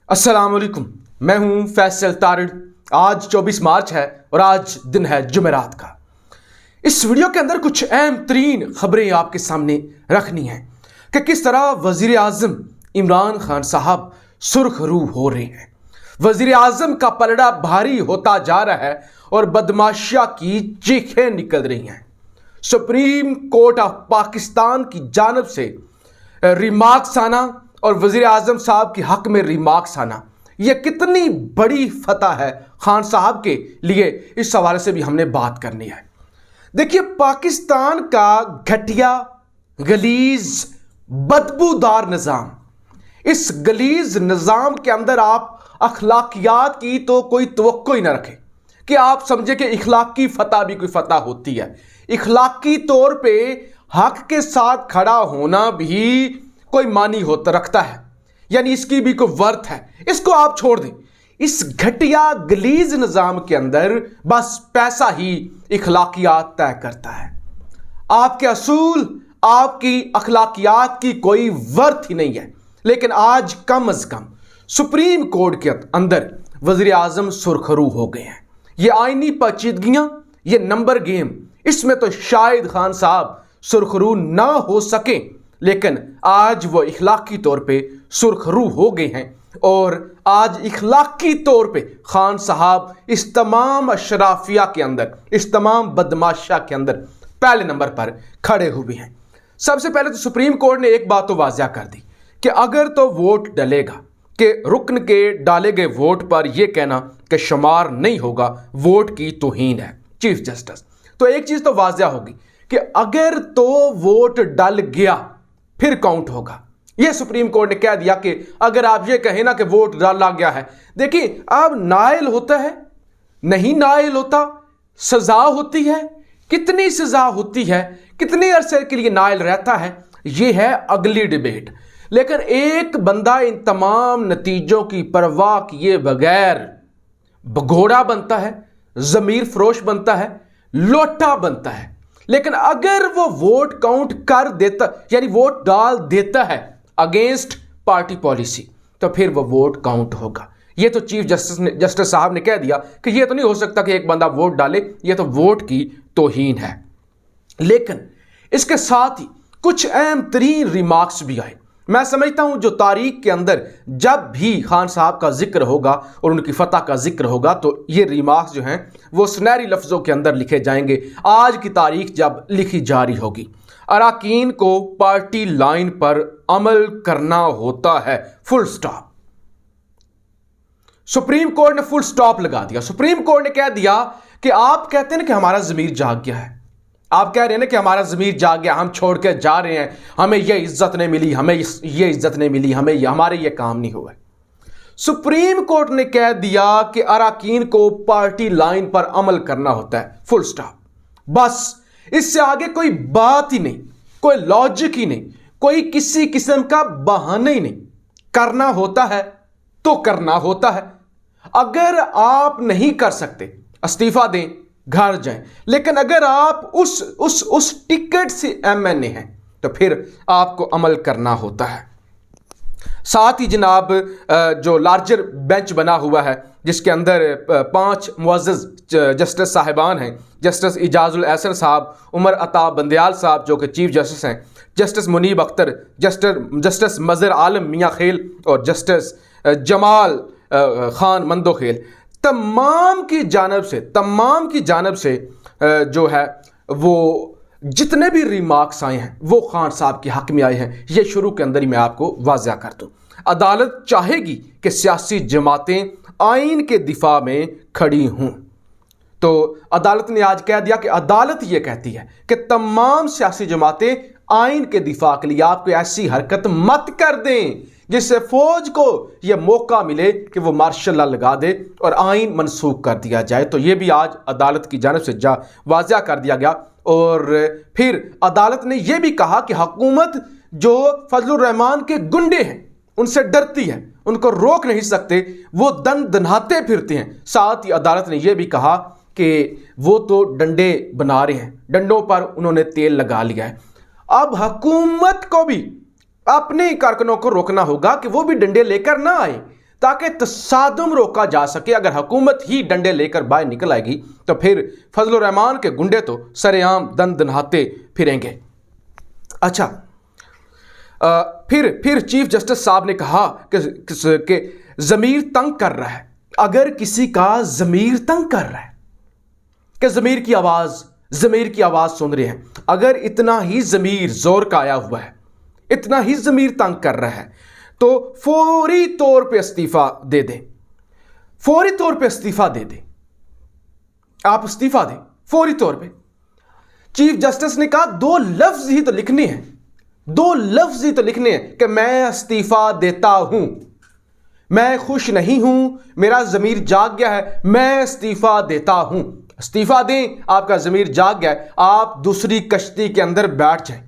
अस्सलाम वालेकुम, मैं हूं फैसल तारिड़। आज 24 मार्च है और आज दिन है जुमेरात का। इस वीडियो के अंदर कुछ अहम तरीन खबरें आपके सामने रखनी हैं कि किस तरह वजीर आज़म इमरान खान साहब सुर्खरू हो रहे हैं। वजीर आज़म का पलड़ा भारी होता जा रहा है और बदमाशिया की चीखें निकल रही हैं। सुप्रीम कोर्ट ऑफ पाकिस्तान की जानिब से रिमार्क्स आना और वज़ीर आज़म साहब के हक़ में रिमार्क्स आना, यह कितनी बड़ी फतह है खान साहब के लिए, इस हवाले से भी हमने बात करनी है। देखिए, पाकिस्तान का घटिया, गलीज, बदबूदार निज़ाम, इस गलीज निज़ाम के अंदर आप अखलाकियात की तो कोई तवक्को ही ना रखें कि आप समझे कि इखलाकी फतह भी कोई फतह होती है। इखलाकी तौर पे हक के साथ खड़ा होना भी कोई मानी होता रखता है, यानी इसकी भी कोई वर्थ है। इसको आप छोड़ दें। इस घटिया गलीज निज़ाम के अंदर बस पैसा ही इखलाकियात तय करता है। आपके असूल, आपकी अखलाकियात की कोई वर्थ ही नहीं है। लेकिन आज कम अज कम सुप्रीम कोर्ट के अंदर वज़ीर आज़म सुरखरू हो गए हैं। ये आईनी पेचीदगियां, ये नंबर गेम, इसमें तो शायद खान साहब सुरखरू ना हो सके, लेकिन आज वो इखलाकी तौर पे सुरखरू हो गए हैं और आज इखलाकी तौर पे खान साहब इस तमाम अशराफिया के अंदर, इस तमाम बदमाशा के अंदर पहले नंबर पर खड़े हुए हैं। सबसे पहले तो सुप्रीम कोर्ट ने एक बात तो वाज़िया कर दी कि अगर तो वोट डलेगा कि रुकन के डाले गए वोट पर यह कहना कि शुमार नहीं होगा, वोट की तौहीन है चीफ जस्टिस। तो एक चीज़ तो वाज़िया होगी कि अगर तो वोट डल गया फिर काउंट होगा। यह सुप्रीम कोर्ट ने कह दिया कि अगर आप ये कहें ना कि वोट डाला गया है, देखिए अब नाइल होता है, नहीं नाइल होता, सजा होती है, कितनी सजा होती है, कितने अरसे के लिए नाइल रहता है, यह है अगली डिबेट। लेकिन एक बंदा इन तमाम नतीजों की परवाह किए बगैर भगोड़ा बनता है, ज़मीर फरोश बनता है, लोटा बनता है। लेकिन अगर वो वोट काउंट कर देता, यानी वोट डाल देता है अगेंस्ट पार्टी पॉलिसी, तो फिर वो वोट काउंट होगा। ये तो चीफ जस्टिस साहब ने कह दिया कि ये तो नहीं हो सकता कि एक बंदा वोट डाले, ये तो वोट की तौहीन है। लेकिन इसके साथ ही कुछ अहम तरीन रिमार्क्स भी आए। मैं समझता हूं जो तारीख के अंदर जब भी खान साहब का जिक्र होगा और उनकी फतह का जिक्र होगा तो ये रिमार्क्स जो हैं वो सुनहरी लफ्ज़ों के अंदर लिखे जाएंगे। आज की तारीख जब लिखी जा रही होगी, अरकान को पार्टी लाइन पर अमल करना होता है, फुल स्टॉप। सुप्रीम कोर्ट ने फुल स्टॉप लगा दिया। सुप्रीम कोर्ट ने कह दिया कि आप कहते हैं ना कि हमारा ज़मीर जाग गया है, आप कह रहे हैं ना कि हमारा ज़मीर जाग गया, हम छोड़ के जा रहे हैं, हमें ये इज्जत नहीं मिली, हमें ये इज्जत नहीं मिली, हमें हमारे ये काम नहीं हुआ। सुप्रीम कोर्ट ने कह दिया कि अरकान को पार्टी लाइन पर अमल करना होता है, फुल स्टॉप। बस इससे आगे कोई बात ही नहीं, कोई लॉजिक ही नहीं, कोई किसी किस्म का बहाना ही नहीं। करना होता है तो करना होता है। अगर आप नहीं कर सकते, इस्तीफा दें, घर जाएं। लेकिन अगर आप उस टिकट से एमएनए हैं तो फिर आपको अमल करना होता है। साथ ही जनाब जो लार्जर बेंच बना हुआ है जिसके अंदर 5 मुअज़्ज़ज़ जस्टिस साहिबान हैं, जस्टिस इजाज़ुल एहसन साहब, उमर अता बंदयाल साहब जो कि चीफ जस्टिस हैं, जस्टिस मुनीब अख्तर, जस्टिस मज़हर आलम मियाँ खेल और जस्टिस जमाल खान मंदोखेल, तमाम की जानब से जो है वो जितने भी रिमार्क्स आए हैं वो खान साहब के हक़ में आए हैं। ये शुरू के अंदर ही मैं आपको वाज़िया कर दूँ। अदालत चाहेगी कि सियासी जमातें आइन के दिफा में खड़ी हों, तो अदालत ने आज कह दिया कि अदालत ये कहती है कि तमाम सियासी जमातें आइन के दिफा के लिए आपको ऐसी हरकत मत कर दें जिससे फौज को यह मौका मिले कि वो मार्शल लॉ लगा दे और आइन मनसूख कर दिया जाए। तो ये भी आज अदालत की जानिब से वाज़िया कर दिया गया। और फिर अदालत ने यह भी कहा कि हुकूमत जो फजलुर रहमान के गुंडे हैं उनसे डरती है, उनको रोक नहीं सकते, वो दनाते फिरते हैं। साथ ही अदालत ने यह भी कहा कि वो तो डंडे बना रहे हैं, डंडों पर उन्होंने तेल लगा लिया है। अब हुकूमत को भी अपने कारकुनों को रोकना होगा कि वो भी डंडे लेकर ना आए, ताकि तसादुम रोका जा सके। अगर हुकूमत ही डंडे लेकर बाहर निकल आएगी तो फिर फजलुर रहमान के गुंडे तो सरेआम दन दनाते फिरेंगे। अच्छा, फिर चीफ जस्टिस साहब ने कहा कि ज़मीर तंग कर रहा है। अगर किसी का ज़मीर तंग कर रहा है कि ज़मीर की आवाज़ सुन रहे हैं, अगर इतना ही ज़मीर ज़ोर का आया हुआ है, इतना ही ज़मीर तंग कर रहा है, तो फौरी तौर पे इस्तीफ़ा दे दें। फौरी तौर पे इस्तीफ़ा दे दें। आप इस्तीफ़ा दें फौरी तौर पे। चीफ जस्टिस ने कहा 2 लफ्ज़ ही तो लिखने हैं, 2 लफ्ज़ ही तो लिखने हैं कि मैं इस्तीफ़ा देता हूं, मैं खुश नहीं हूं, मेरा ज़मीर जाग गया है, मैं इस्तीफ़ा देता हूं। इस्तीफ़ा दें, आपका ज़मीर जाग गया है, आप दूसरी कश्ती के अंदर बैठ जाएं।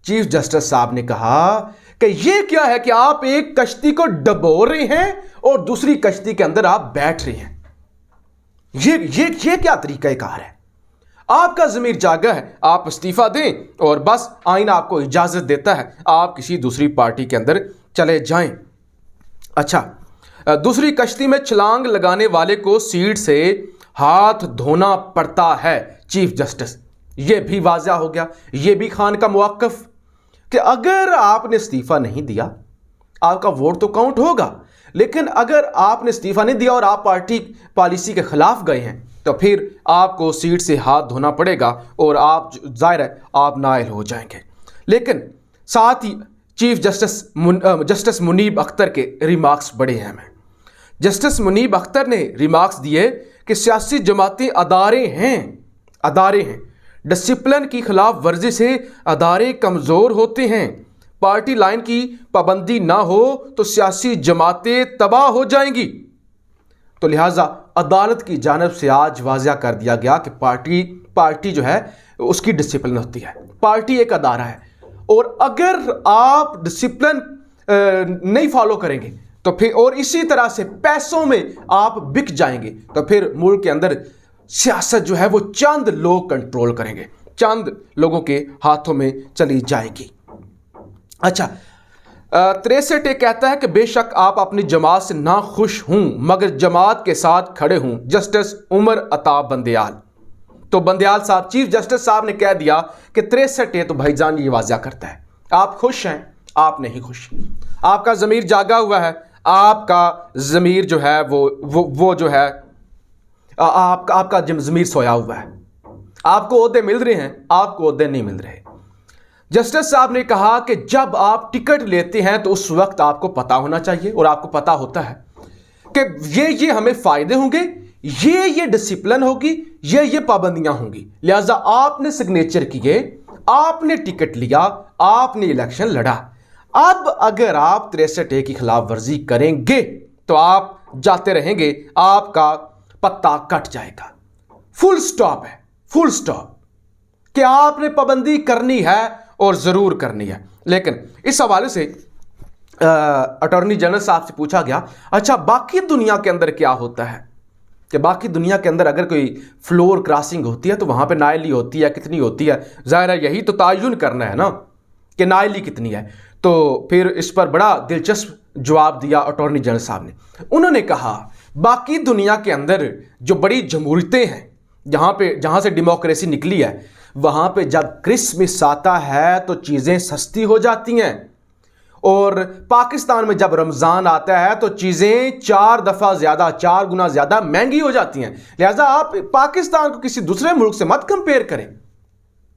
चीफ जस्टिस साहब ने कहा कि ये क्या है कि आप एक कश्ती को डबो रहे हैं और दूसरी कश्ती के अंदर आप बैठ रहे हैं। ये क्या तरीक़ाकार है? आपका ज़मीर जागा है, आप इस्तीफ़ा दें और बस आईना आपको इजाज़त देता है आप किसी दूसरी पार्टी के अंदर चले जाएं। अच्छा, दूसरी कश्ती में छलांग लगाने वाले को सीट से हाथ धोना पड़ता है। चीफ जस्टिस, ये भी वाज़ा हो गया, ये भी खान का मौक़िफ़ कि अगर आपने इस्तीफ़ा नहीं दिया, आपका वोट तो काउंट होगा, लेकिन अगर आपने इस्तीफ़ा नहीं दिया और आप पार्टी पॉलिसी के ख़िलाफ़ गए हैं तो फिर आपको सीट से हाथ धोना पड़ेगा और आप ज़ाहिर है आप नाअहल हो जाएंगे। लेकिन साथ ही चीफ जस्टिस मुनीब अख्तर के रिमार्क्स बड़े अहम हैं। जस्टिस मुनीब अख्तर ने रिमार्क्स दिए कि सियासी जमातें अदारे हैं, डिसिप्लिन की खिलाफ वर्जी से अदारे कमज़ोर होते हैं। पार्टी लाइन की पाबंदी ना हो तो सियासी जमातें तबाह हो जाएंगी। तो लिहाजा अदालत की जानिब से आज वाज़िया कर दिया गया कि पार्टी जो है उसकी डिसिप्लिन होती है, पार्टी एक अदारा है, और अगर आप डिसिप्लिन नहीं फॉलो करेंगे तो फिर और इसी तरह से पैसों में आप बिक जाएंगे तो फिर मुल्क के अंदर सियासत जो है वो चंद लोग कंट्रोल करेंगे, चंद लोगों के हाथों में चली जाएगी। अच्छा, 63 कहता है कि बेशक आप अपनी जमात से ना खुश हूं मगर जमात के साथ खड़े हूं। जस्टिस उमर अता बंदयाल। तो बंदयाल साहब, चीफ जस्टिस साहब ने कह दिया कि 63 तो भाईजान ये वाज़ा करता है आप खुश हैं, आप नहीं खुश, आपका ज़मीर जागा हुआ है, आपका ज़मीर जो है वो जो है आपका ज़मीर सोया हुआ है, आपको ओहदे मिल रहे हैं, आपको ओहदे नहीं मिल रहे। जस्टिस साहब ने कहा कि जब आप टिकट लेते हैं तो उस वक्त आपको पता होना चाहिए, और आपको पता होता है कि ये हमें फ़ायदे होंगे, ये डिसिप्लिन होगी, ये पाबंदियां होंगी। लिहाजा आपने सिग्नेचर किए, आपने टिकट लिया, आपने इलेक्शन लड़ा। अब अगर आप 63A की खिलाफ वर्जी करेंगे तो आप जाते रहेंगे, आपका पत्ता कट जाएगा। फुल स्टॉप है, फुल स्टॉप, कि आपने पाबंदी करनी है और ज़रूर करनी है। लेकिन इस हवाले से अटॉर्नी जनरल साहब से पूछा गया, अच्छा बाकी दुनिया के अंदर क्या होता है, कि बाकी दुनिया के अंदर अगर कोई फ्लोर क्रॉसिंग होती है तो वहाँ पे नाइली होती है, कितनी होती है, ज़ाहिर है यही तो तायुन करना है ना कि नाइली कितनी है। तो फिर इस पर बड़ा दिलचस्प जवाब दिया अटॉर्नी जनरल साहब ने। उन्होंने कहा बाकी दुनिया के अंदर जो बड़ी जमहूरियतें हैं, जहाँ से डेमोक्रेसी निकली है, वहाँ पे जब क्रिसमस आता है तो चीज़ें सस्ती हो जाती हैं, और पाकिस्तान में जब रमज़ान आता है तो चीज़ें 4 गुना ज़्यादा महंगी हो जाती हैं। लिहाजा आप पाकिस्तान को किसी दूसरे मुल्क से मत कंपेयर करें,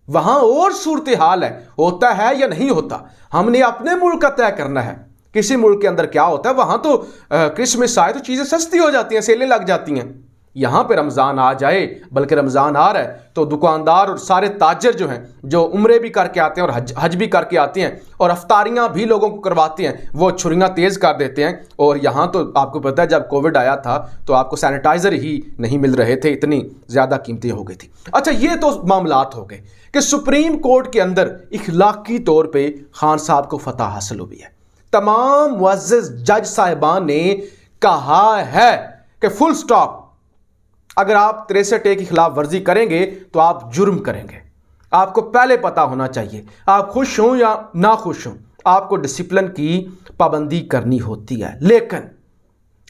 वहाँ और सूरत हाल है, होता है या नहीं होता, हमने अपने मुल्क का तय करना है। किसी मुल्क के अंदर क्या होता है, वहाँ तो क्रिसमस आए तो चीज़ें सस्ती हो जाती हैं, सेलें लग जाती हैं। यहाँ पे रमज़ान आ जाए, बल्कि रमज़ान आ रहा है तो दुकानदार और सारे ताजर जो हैं, जो उम्रे भी करके आते हैं और हज भी करके आते हैं और अफ्तारियाँ भी लोगों को करवाते हैं, वो छुरियाँ तेज़ कर देते हैं। और यहाँ तो आपको पता है जब कोविड आया था तो आपको सैनिटाइज़र ही नहीं मिल रहे थे, इतनी ज़्यादा कीमतें हो गई थी। अच्छा, ये तो मामलात हो गए कि सुप्रीम कोर्ट के अंदर इखलाकी तौर पर खान साहब को फतह हासिल हुई है। तमाम मुअज़्ज़ज़ जज साहिबान ने कहा है कि फुल स्टॉप, अगर आप 63A की खिलाफ वर्जी करेंगे तो आप जुर्म करेंगे। आपको पहले पता होना चाहिए, आप खुश हों या ना खुश हों, आपको डिसिप्लिन की पाबंदी करनी होती है। लेकिन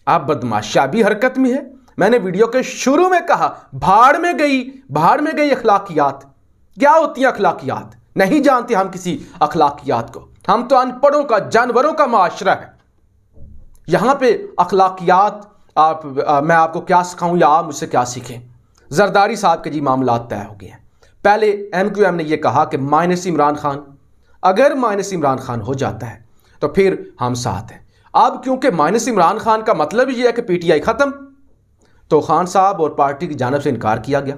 आप बदमाशाबी हरकत में है। मैंने वीडियो के शुरू में कहा भाड़ में गई अखलाकियात। क्या होती है अखलाकियात? नहीं जानते हम किसी अखलाकियात को। हम तो अनपढ़ों का, जानवरों का माशरा है। यहां पे अखलाकियात मैं आपको क्या सिखाऊं या आप मुझसे क्या सीखें? जरदारी साहब के जी मामला तय हो गए हैं। पहले MQM ने यह कहा कि माइनस इमरान खान, अगर माइनस इमरान खान हो जाता है तो फिर हम साथ हैं। अब क्योंकि माइनस इमरान खान का मतलब यह है कि PTI खत्म, तो खान साहब और पार्टी की जानिब से इनकार किया गया।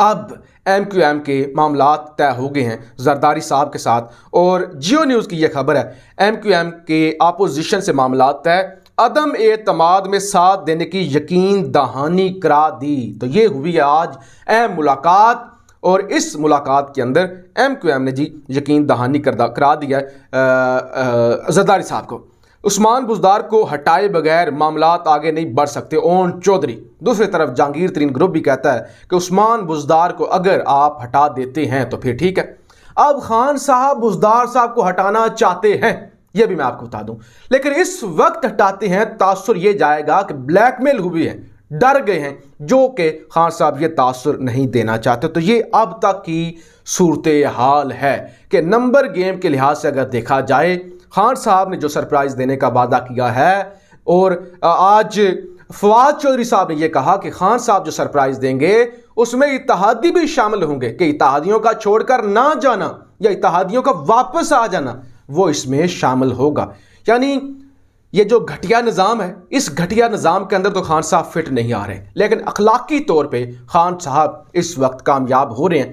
अब MQM के मामलात तय हो गए हैं जरदारी साहब के साथ, और जियो न्यूज़ की यह खबर है MQM के अपोजिशन से मामलात तय, अदम एतमाद में साथ देने की यकीन दहानी करा दी। तो ये हुई है आज अहम मुलाकात, और इस मुलाकात के अंदर MQM ने जी यकीन दहानी करा दिया जरदारी साहब को। उस्मान बुज़दार को हटाए बगैर मामलात आगे नहीं बढ़ सकते, ओन चौधरी। दूसरी तरफ जहांगीर तरीन ग्रुप भी कहता है कि उस्मान बुज़दार को अगर आप हटा देते हैं तो फिर ठीक है। अब खान साहब बुज़दार साहब को हटाना चाहते हैं, यह भी मैं आपको बता दूं, लेकिन इस वक्त हटाते हैं तासुर ये जाएगा कि ब्लैकमेल हुई है, डर गए हैं, जो कि खान साहब ये तासुर नहीं देना चाहते। तो ये अब तक की सूरत हाल है कि नंबर गेम के लिहाज से अगर देखा जाए, खान साहब ने जो सरप्राइज देने का वादा किया है, और आज फवाद चौधरी साहब ने यह कहा कि खान साहब जो सरप्राइज देंगे उसमें इत्तेहादी भी शामिल होंगे, कि इत्तेहादियों का छोड़कर ना जाना या इत्तेहादियों का वापस आ जाना वो इसमें शामिल होगा। यानी ये जो घटिया निज़ाम है, इस घटिया निज़ाम के अंदर तो खान साहब फिट नहीं आ रहे, लेकिन अखलाकी तौर पे खान साहब इस वक्त कामयाब हो रहे हैं।